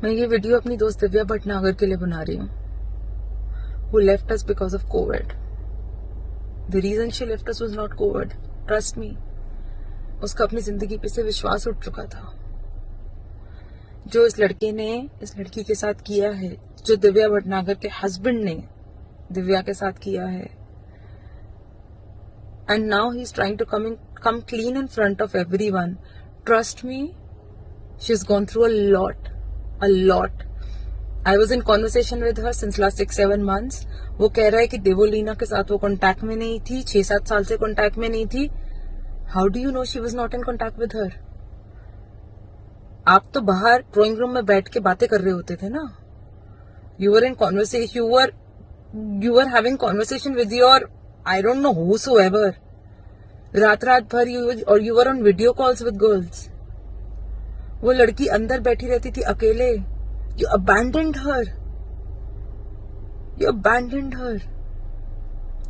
मैं ये वीडियो अपनी दोस्त दिव्या भटनागर के लिए बना रही हूँ, who left us because of COVID. The reason she left us was not COVID. Trust me. उसका अपनी जिंदगी पे से विश्वास उठ चुका था. जो इस लड़के ने इस लड़की के साथ किया है, जो दिव्या भटनागर के हस्बैंड ने दिव्या के साथ किया है, and now he's trying to come clean in front of everyone. Trust me, she's gone through a lot. I was in conversation with her since last 6-7 months. वो कह रहा है कि देवोलीना के साथ वो कांटेक्ट में नहीं थी, 6-7 साल से कांटेक्ट में नहीं थी. How do you know she was not in contact with her? आप तो बाहर ड्राइंग रूम में बैठ के बातें कर रहे होते थे ना. You were in conversation. You were having conversation with your I don't know whosoever. रात भर you were on video calls with girls. वो लड़की अंदर बैठी रहती थी अकेले. You abandoned her.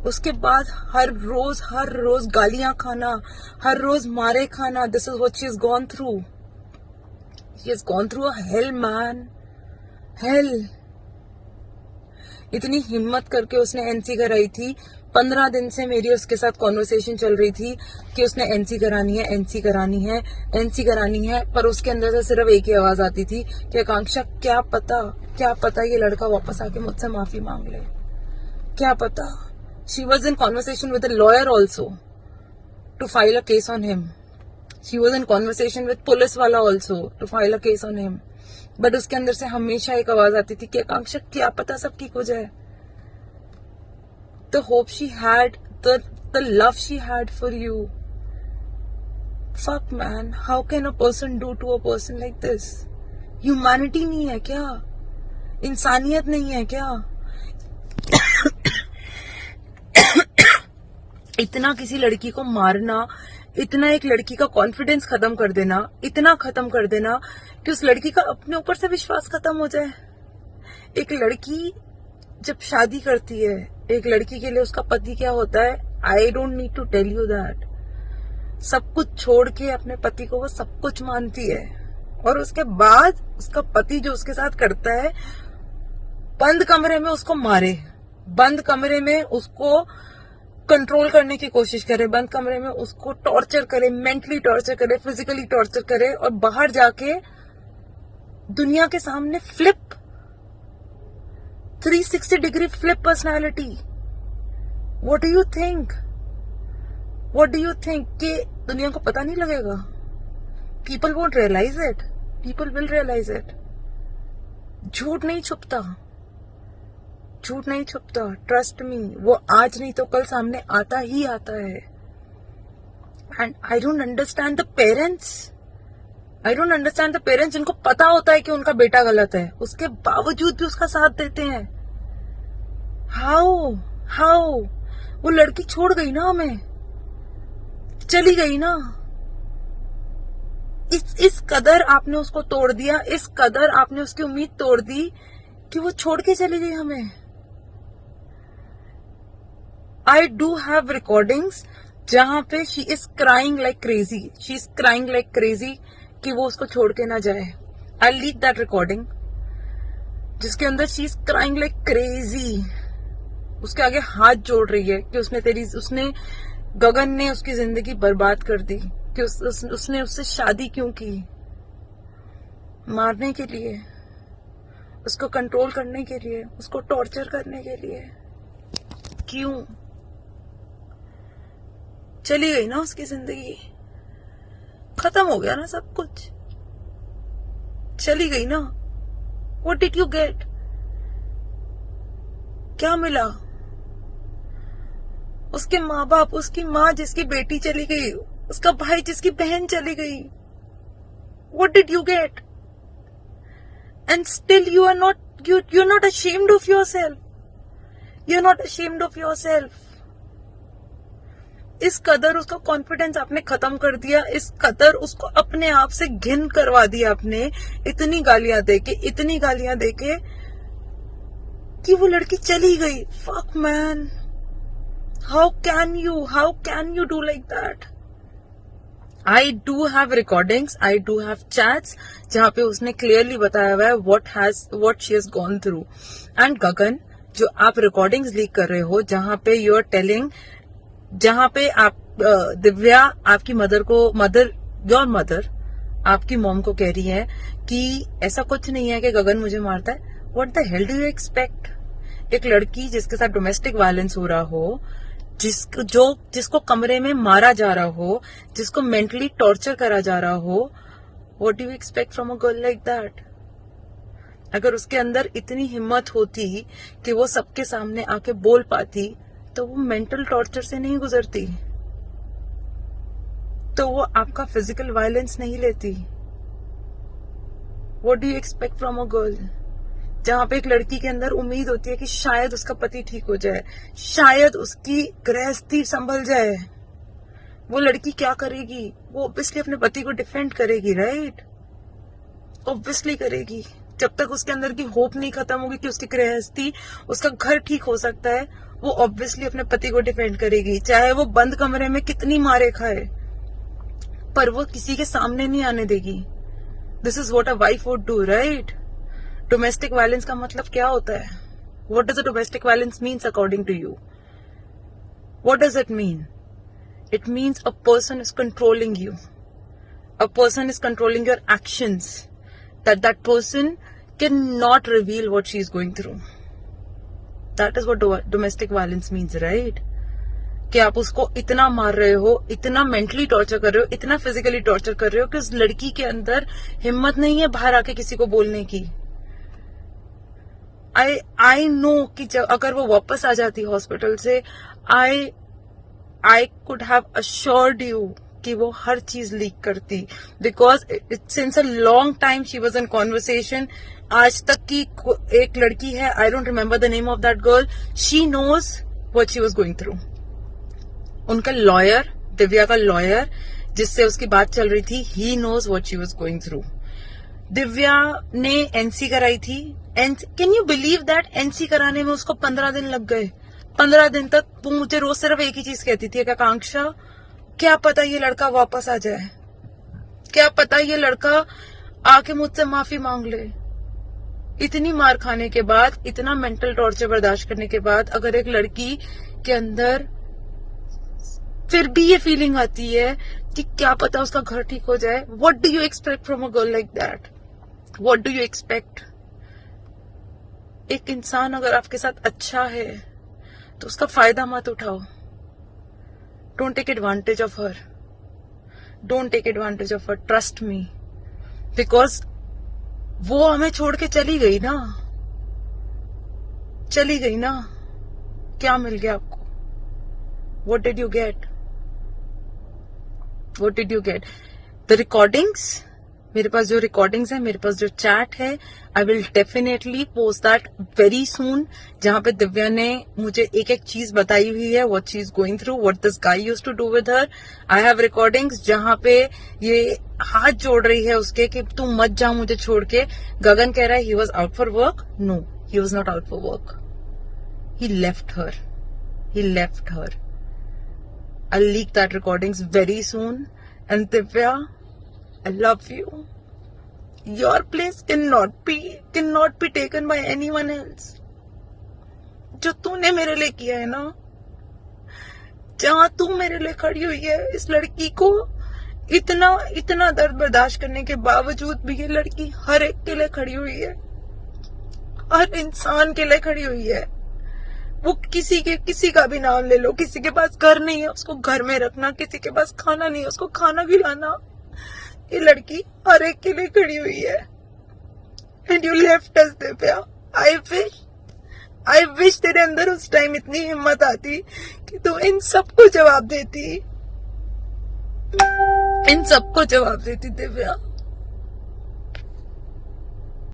उसके बाद हर रोज गालियां खाना, हर रोज मारे खाना. This is what she has gone through. She has gone through a hell, man. Hell. इतनी हिम्मत करके उसने एनसी कराई थी. 15 दिन से मेरी उसके साथ कॉन्वर्सेशन चल रही थी कि उसने एनसी करानी है, पर उसके अंदर से सिर्फ एक ही आवाज आती थी कि आकांक्षा क्या पता ये लड़का वापस आके मुझसे माफी मांग ले. क्या पता. She was in conversation with a lawyer also to file a case on him. She was in conversation with police वाला also to file a case on him. But उसके अंदर से हमेशा एक आवाज आती थी कि आकांक्षा क्या पता सब ठीक हो जाए. The hope she had, the love she had for you. Fuck man, how can a person do to a person like this? Humanity नहीं है क्या? इंसानियत नहीं है क्या? इतना किसी लड़की को मारना, इतना एक लड़की का कॉन्फिडेंस खत्म कर देना, इतना खत्म कर देना कि उस लड़की का अपने ऊपर से विश्वास खत्म हो जाए. एक लड़की जब शादी करती है, एक लड़की के लिए उसका पति क्या होता है, I don't need to tell you that. सब कुछ छोड़ के अपने पति को वो सब कुछ मानती है, और उसके बाद उसका पति जो उसके साथ करता है, बंद कमरे में उसको मारे, बंद कमरे में उसको कंट्रोल करने की कोशिश करे, बंद कमरे में उसको टॉर्चर करे, मेंटली टॉर्चर करे, फिजिकली टॉर्चर करे, और बाहर जाके दुनिया के सामने flip 360 degree flip personality. What do you think कि दुनिया को पता नहीं लगेगा? People won't realise it. People will realise it. झूठ नहीं छुपता. ट्रस्ट मी, वो आज नहीं तो कल सामने आता ही आता है. And I don't understand the parents जिनको पता होता है कि उनका बेटा गलत है, उसके बावजूद भी उसका साथ देते हैं. हाउ वो लड़की छोड़ गई ना, हमें चली गई ना. इस कदर आपने उसको तोड़ दिया, इस कदर आपने उसकी उम्मीद तोड़ दी कि वो छोड़ के चली गई हमें. I do have recordings जहां पे she is crying like crazy कि वो उसको छोड़ के ना जाए. I'll leak that recording जिसके अंदर she is crying like crazy. उसके आगे हाथ जोड़ रही है कि उसने गगन ने उसकी जिंदगी बर्बाद कर दी, कि उसने उससे शादी क्यों की? मारने के लिए, उसको कंट्रोल करने के लिए, उसको टॉर्चर करने के लिए. क्यों? चली गई ना उसकी जिंदगी, खत्म हो गया ना सब कुछ, चली गई ना. What did you get? क्या मिला? उसके माँ बाप, उसकी माँ जिसकी बेटी चली गई, उसका भाई जिसकी बहन चली गई. What did you get? And still you're not ashamed of yourself. You're not ashamed of yourself. इस कदर उसका कॉन्फिडेंस आपने खत्म कर दिया, इस कदर उसको अपने आप से घिन करवा दिया आपने, इतनी गालियां देके कि वो लड़की चली गई. Fuck man, how can you do like that? I do have recordings, I do have chats जहां पे उसने क्लियरली बताया हुआ है what she has gone through. And Gagan, जो आप रिकॉर्डिंग्स लीक कर रहे हो, जहां पे यू आर टेलिंग, जहां पे आप दिव्या आपकी योर मदर आपकी मॉम को कह रही है कि ऐसा कुछ नहीं है कि गगन मुझे मारता है. What the hell do you expect? एक लड़की जिसके साथ डोमेस्टिक वायलेंस हो रहा हो, जिसको कमरे में मारा जा रहा हो, जिसको मेंटली टॉर्चर करा जा रहा हो, what do you expect from a girl like that? अगर उसके अंदर इतनी हिम्मत होती कि वो सबके सामने आके बोल पाती, तो वो मेंटल टॉर्चर से नहीं गुजरती, तो वो आपका फिजिकल वायलेंस नहीं लेती. What do you expect from a girl? जहां पे एक लड़की के अंदर उम्मीद होती है कि शायद उसका पति ठीक हो जाए, शायद उसकी गृहस्थी संभल जाए, वो लड़की क्या करेगी? वो ऑब्वियसली अपने पति को डिफेंड करेगी, राइट? ऑब्वियसली करेगी. जब तक उसके अंदर की होप नहीं खत्म होगी कि उसकी गृहस्थी, उसका घर ठीक हो सकता है, वो ऑब्वियसली अपने पति को डिफेंड करेगी, चाहे वो बंद कमरे में कितनी मारे खाए, पर वो किसी के सामने नहीं आने देगी. This is what a wife would do, right? Domestic violence का मतलब क्या होता है? What does a domestic violence means according to you? What does it mean? It means a person is controlling you, a person is controlling your actions, that person cannot reveal what she is going through. That is what domestic violence means, right? कि आप उसको इतना मार रहे हो, इतना mentally torture कर रहे हो, इतना फिजिकली टॉर्चर कर रहे हो कि उस लड़की के अंदर हिम्मत नहीं है बाहर आके किसी को बोलने की. आई नो कि जब अगर वो वापस आ जाती हॉस्पिटल से, I could have assured you कि वो हर चीज लीक करती, because since a long time she was in conversation. आज तक की एक लड़की है, I don't remember the name of that girl, she knows what she was going through. उनका लॉयर, दिव्या का लॉयर जिससे उसकी बात चल रही थी, he knows what she was going through. Divya ने एनसी कराई थी. Can you believe that? NC कराने में उसको 15 दिन लग गए. 15 दिन तक वो मुझे रोज सिर्फ एक ही चीज कहती थी, आकांक्षा क्या पता ये लड़का वापस आ जाए, क्या पता ये लड़का आके मुझसे माफी मांग ले. इतनी मार खाने के बाद, इतना मेंटल टॉर्चर बर्दाश्त करने के बाद, अगर एक लड़की के अंदर फिर भी ये फीलिंग आती है कि क्या पता उसका घर ठीक हो जाए, what do you expect from a girl like that? What do you expect? एक इंसान अगर आपके साथ अच्छा है तो उसका फायदा मत उठाओ. Don't take advantage of her. Don't take advantage of her. Trust me. Because वो हमें छोड़ के चली गई ना. क्या मिल गया आपको? What did you get? The recordings. मेरे पास जो रिकॉर्डिंग्स है, मेरे पास जो चैट है, I will definitely post that very soon, जहां पे दिव्या ने मुझे एक एक चीज बताई हुई है, what she is going through, what this guy used to do with her. I have recordings जहां पे ये हाथ जोड़ रही है उसके कि तू मत जा मुझे छोड़ के. गगन कह रहा है he was out for work. No, he was not out for work. He left her. I leak that recordings very soon. And Divya, I love you. Your place cannot be taken by anyone else. जो तूने मेरे लिए किया है ना, जहां तू मेरे लिए खड़ी हुई है, इस लड़की को इतना दर्द बर्दाश्त करने के बावजूद भी ये लड़की हर एक के लिए खड़ी हुई है, हर इंसान के लिए खड़ी हुई है. वो किसी का भी नाम ले लो, किसी के पास घर नहीं है उसको घर में रखना, किसी के पास खाना नहीं है उसको खाना खिलाना, ये लड़की हर एक के लिए खड़ी हुई है. And you left us Divya. I wish तेरे अंदर उस टाइम इतनी हिम्मत आती कि तू इन सबको जवाब देती दिव्या.